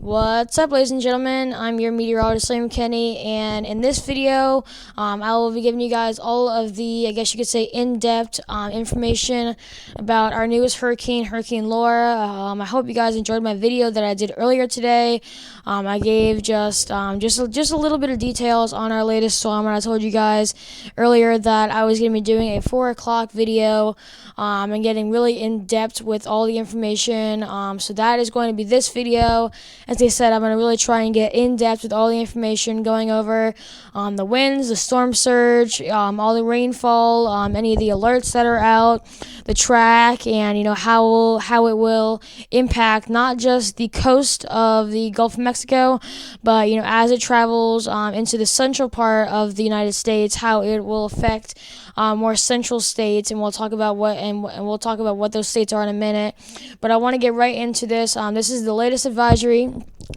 What's up, ladies and gentlemen? I'm your meteorologist, Liam Kenny, and in this video, I will be giving you guys all of the, I guess you could say, in-depth information about our newest hurricane, Hurricane Laura. I hope you guys enjoyed my video that I did earlier today. I gave just a little bit of details on our latest storm, and I told you guys earlier that I was going to be doing a 4 o'clock video and getting really in-depth with all the information. So that is going to be this video. As I said, I'm going to really try and get in-depth with all the information, going over the winds, the storm surge, all the rainfall, any of the alerts that are out, the track, and how it will impact not just the coast of the Gulf of Mexico, but as it travels into the central part of the United States, how it will affect more central states, and we'll talk about what those states are in a minute. But I want to get right into this. This is the latest advisory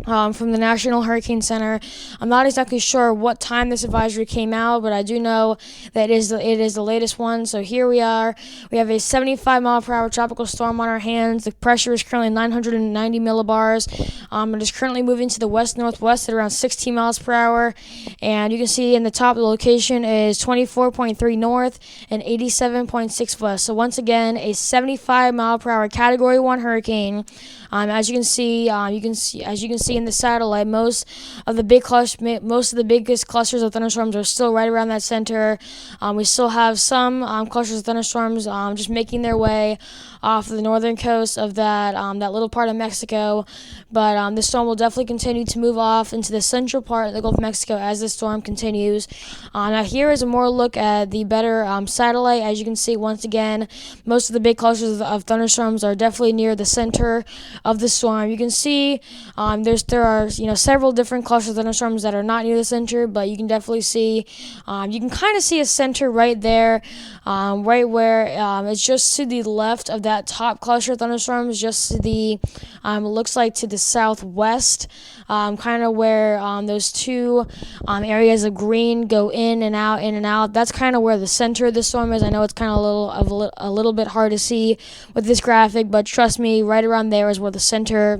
from the National Hurricane Center. I'm not exactly sure what time this advisory came out, but I do know that it is the latest one. So here we are. We have a 75-mile-per-hour tropical storm on our hands. The pressure is currently 990 millibars. It is currently moving to the west-northwest at around 16 miles per hour. And you can see in the top, the location is 24.3 north and 87.6 west. So once again, a 75-mile-per-hour Category 1 hurricane. As you can see in the satellite, most of the biggest clusters of thunderstorms are still right around that center. We still have some clusters of thunderstorms just making their way off the northern coast of that little part of Mexico. But this storm will definitely continue to move off into the central part of the Gulf of Mexico as this storm continues. Now here is a more look at the better satellite. As you can see, once again, most of the big clusters of thunderstorms are definitely near the center of the storm. You can see there are several different clusters of thunderstorms that are not near the center, but you can definitely see you can kind of see a center right there, right where it's just to the left of that top cluster of thunderstorms, just to the it looks like to the southwest, kind of where those two areas of green go in and out. That's kind of where the center of the storm is. I know it's kind of a little bit hard to see with this graphic, but trust me, right around there is where the center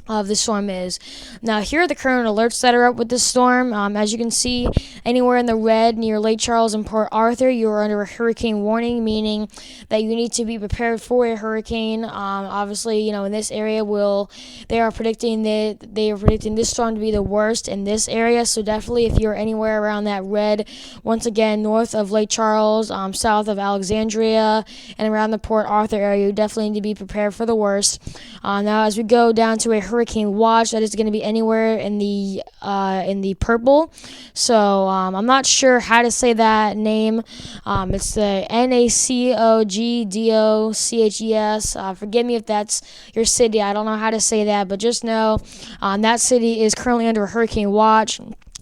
of the storm is. Now here are the current alerts that are up with this storm. As you can see, anywhere in the red near Lake Charles and Port Arthur, you are under a hurricane warning, meaning that you need to be prepared for a hurricane. Obviously, in this area, they are predicting this storm to be the worst in this area. So definitely, if you're anywhere around that red, once again north of Lake Charles, south of Alexandria, and around the Port Arthur area, you definitely need to be prepared for the worst. Now, as we go down to a hurricane watch, that is going to be anywhere in the purple. So I'm not sure how to say that name. It's the NACOGDOCHES. Forgive me if that's your city. I don't know how to say that, but just know that city is currently under a hurricane watch.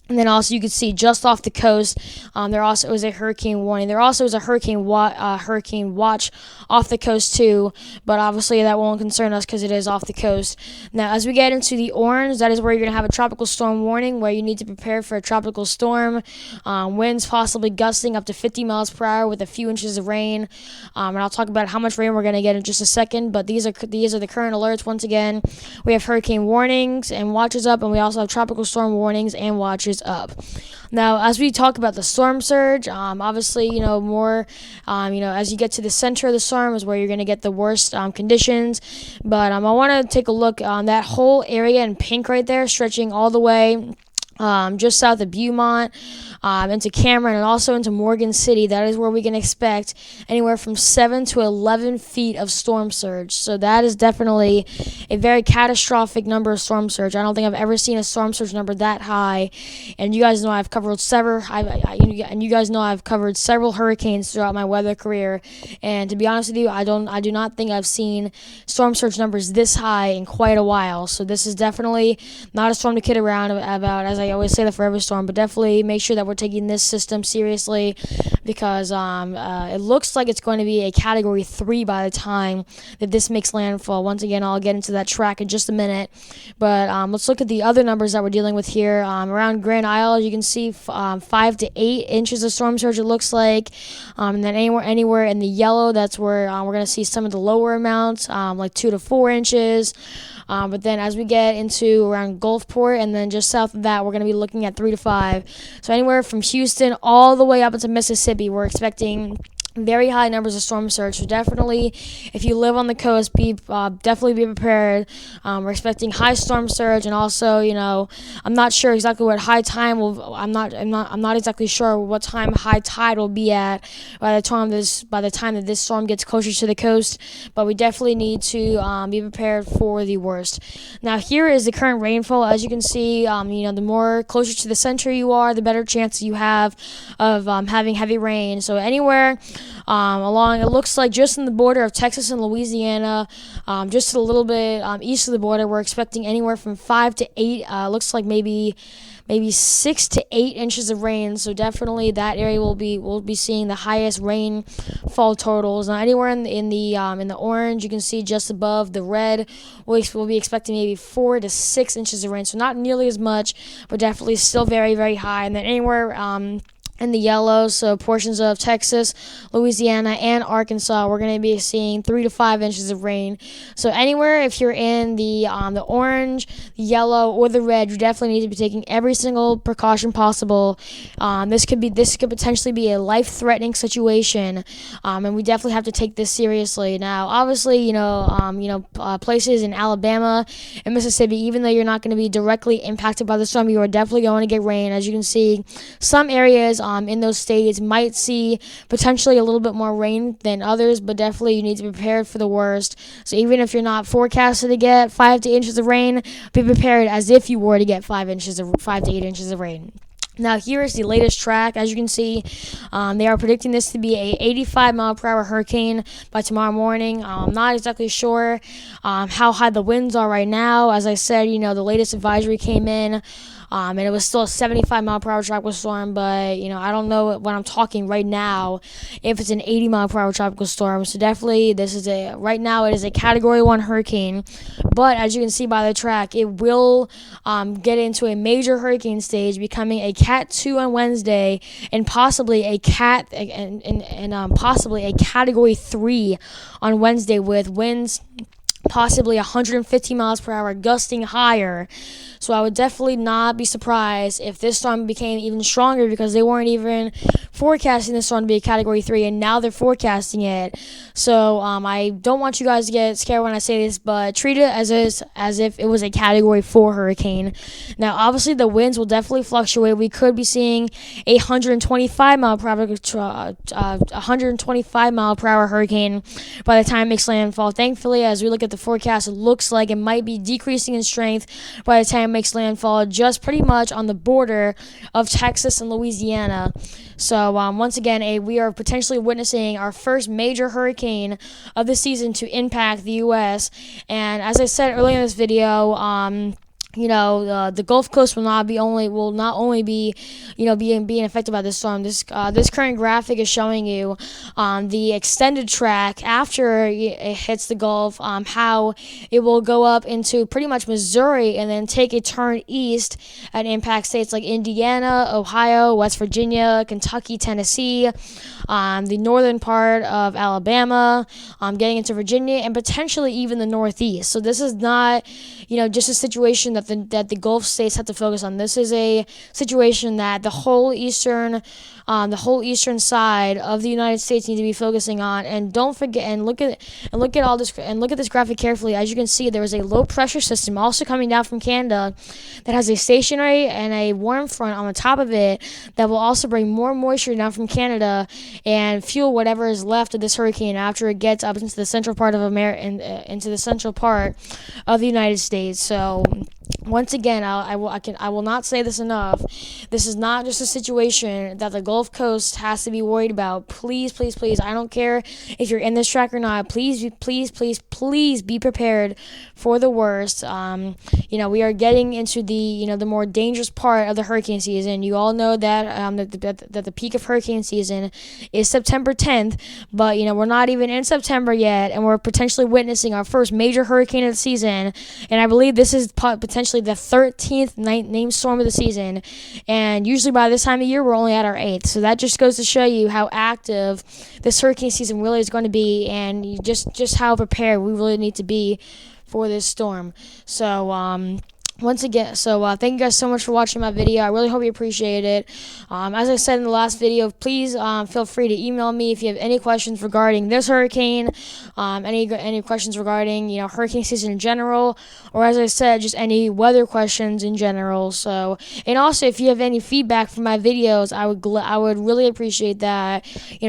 And then also you can see just off the coast, there also is a hurricane warning. There also is a hurricane watch off the coast too, but obviously that won't concern us because it is off the coast. Now, as we get into the orange, that is where you're going to have a tropical storm warning, where you need to prepare for a tropical storm. Winds possibly gusting up to 50 miles per hour with a few inches of rain. And I'll talk about how much rain we're going to get in just a second, but these are the current alerts. Once again, we have hurricane warnings and watches up, and we also have tropical storm warnings and watches up. Now, as we talk about the storm surge, obviously, more, as you get to the center of the storm is where you're going to get the worst conditions. But I want to take a look on that whole area in pink right there, stretching all the way just south of Beaumont, into Cameron, and also into Morgan City. That is where we can expect anywhere from 7 to 11 feet of storm surge. So that is definitely a very catastrophic number of storm surge. I don't think I've ever seen a storm surge number that high. And you guys know I've covered several hurricanes throughout my weather career. And to be honest with you, I do not think I've seen storm surge numbers this high in quite a while. So this is definitely not a storm to kid around about, as I always say that for every storm, but definitely make sure that we're taking this system seriously, because it looks like it's going to be a Category 3 by the time that this makes landfall. Once again, I'll get into that track in just a minute, but let's look at the other numbers that we're dealing with here. Around Grand Isle, you can see 5 to 8 inches of storm surge, it looks like, and then anywhere in the yellow, that's where we're going to see some of the lower amounts, like 2 to 4 inches. But then as we get into around Gulfport and then just south of that, we're going to be looking at 3 to 5. So anywhere from Houston all the way up into Mississippi, we're expecting very high numbers of storm surge. So definitely, if you live on the coast, definitely be prepared. We're expecting high storm surge, and also, I'm not sure exactly what high time will. I'm not exactly sure what time high tide will be at by the time that this storm gets closer to the coast. But we definitely need to be prepared for the worst. Now, here is the current rainfall. As you can see, the more closer to the center you are, the better chance you have of having heavy rain. So anywhere along, it looks like just in the border of Texas and Louisiana, just a little bit east of the border, we're expecting anywhere from 5 to 8. Looks like maybe 6 to 8 inches of rain. So definitely that area will be seeing the highest rainfall totals. Now anywhere in the orange, you can see just above the red, we'll be expecting maybe 4 to 6 inches of rain. So not nearly as much, but definitely still very, very high. And then anywhere in the yellow, so portions of Texas, Louisiana, and Arkansas, we're going to be seeing 3 to 5 inches of rain. So anywhere, if you're in the orange, the yellow, or the red, you definitely need to be taking every single precaution possible. This could potentially be a life-threatening situation, and we definitely have to take this seriously. Now, obviously, places in Alabama and Mississippi, even though you're not going to be directly impacted by the storm, you are definitely going to get rain. As you can see, some areas in those states might see potentially a little bit more rain than others, but definitely you need to be prepared for the worst. So even if you're not forecasted to get 5 to 8 inches of rain, be prepared as if you were to get 5 to 8 inches of rain. Now here is the latest track. As you can see, they are predicting this to be a 85-mile-per-hour hurricane by tomorrow morning. I'm not exactly sure how high the winds are right now. As I said, the latest advisory came in, and it was still a 75-mile-per-hour tropical storm, but, I don't know when I'm talking right now if it's an 80-mile-per-hour tropical storm. So definitely right now it is a Category 1 hurricane, but as you can see by the track, it will get into a major hurricane stage, becoming a Cat 2 on Wednesday, and possibly a possibly a Category 3 on Wednesday, with winds possibly 150 miles per hour, gusting higher. So I would definitely not be surprised if this storm became even stronger, because they weren't even forecasting this storm to be a Category 3, and now they're forecasting it. So I don't want you guys to get scared when I say this, but treat it as if it was a Category 4 hurricane. Now, obviously, the winds will definitely fluctuate. We could be seeing a 125 mile per hour hurricane by the time it makes landfall. Thankfully, as we look at the forecast, it looks like it might be decreasing in strength by the time it makes landfall, just pretty much on the border of Texas and Louisiana. So once again, we are potentially witnessing our first major hurricane of the season to impact the U.S. And as I said earlier in this video, the Gulf Coast will not only be being affected by this storm. This current graphic is showing you the extended track after it hits the Gulf, how it will go up into pretty much Missouri and then take a turn east and impact states like Indiana, Ohio, West Virginia, Kentucky, Tennessee, the northern part of Alabama, getting into Virginia, and potentially even the Northeast. So this is not, just a situation that the Gulf states have to focus on. This is a situation that the whole eastern side of the United States need to be focusing on. And don't forget, and look at this graphic carefully. As you can see, there is a low pressure system also coming down from Canada that has a stationary and a warm front on the top of it that will also bring more moisture down from Canada and fuel whatever is left of this hurricane after it gets up into the central part of into the central part of the United States. So once again, I will not say this enough. This is not just a situation that the Gulf Coast has to be worried about. Please, please, please, I don't care if you're in this track or not. Please be prepared for the worst. We are getting into the more dangerous part of the hurricane season. You all know that that the peak of hurricane season is September 10th, but we're not even in September yet, and we're potentially witnessing our first major hurricane of the season. And I believe this is potentially the 13th named storm of the season, and usually by this time of year we're only at our 8th. So that just goes to show you how active this hurricane season really is going to be, and just how prepared we really need to be for this storm. So once again, thank you guys so much for watching my video. I really hope you appreciate it. As I said in the last video, please feel free to email me if you have any questions regarding this hurricane, any questions regarding hurricane season in general, or as I said, just any weather questions in general. So, and also if you have any feedback for my videos, I would really appreciate that.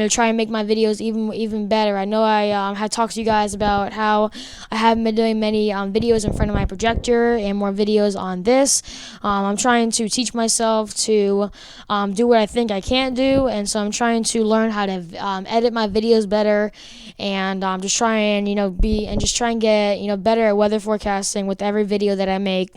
Try and make my videos even better. I know I had talked to you guys about how I haven't been doing many videos in front of my projector and more videos on this. I'm trying to teach myself to do what I think I can't do, and so I'm trying to learn how to edit my videos better, and just try and get better at weather forecasting with every video that I make.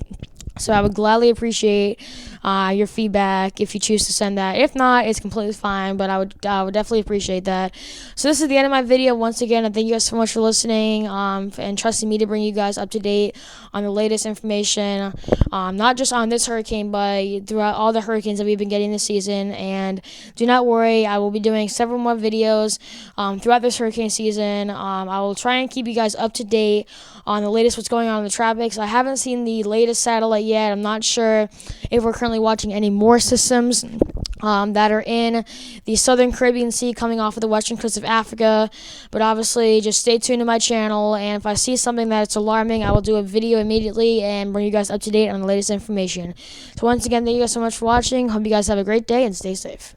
So I would gladly appreciate your feedback if you choose to send that. If not, it's completely fine, but I would definitely appreciate that. So this is the end of my video. Once again, I thank you guys so much for listening and trusting me to bring you guys up to date on the latest information, not just on this hurricane, but throughout all the hurricanes that we've been getting this season. And do not worry, I will be doing several more videos throughout this hurricane season. I will try and keep you guys up to date on the latest what's going on in the tropics. I haven't seen the latest satellite yet. I'm not sure if we're currently watching any more systems that are in the southern Caribbean Sea coming off of the western coast of Africa. But obviously, just stay tuned to my channel, and if I see something that's alarming, I will do a video immediately and bring you guys up to date on the latest information. So once again, thank you guys so much for watching. Hope you guys have a great day and stay safe.